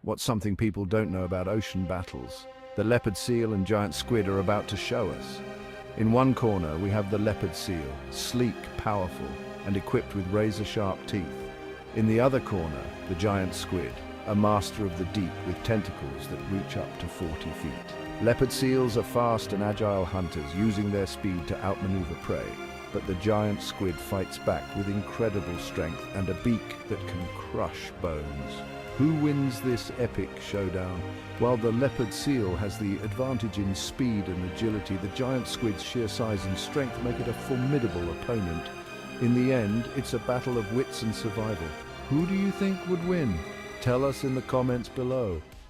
What's something people don't know about ocean battles? The leopard seal and giant squid are about to show us. In one corner, we have the leopard seal, sleek, powerful, and equipped with razor-sharp teeth. In the other corner, the giant squid, a master of the deep with tentacles that reach up to 40 feet. Leopard seals are fast and agile hunters, using their speed to outmaneuver prey. But the giant squid fights back with incredible strength and a beak that can crush bones. Who wins this epic showdown? While the leopard seal has the advantage in speed and agility, the giant squid's sheer size and strength make it a formidable opponent. In the end, it's a battle of wits and survival. Who do you think would win? Tell us in the comments below.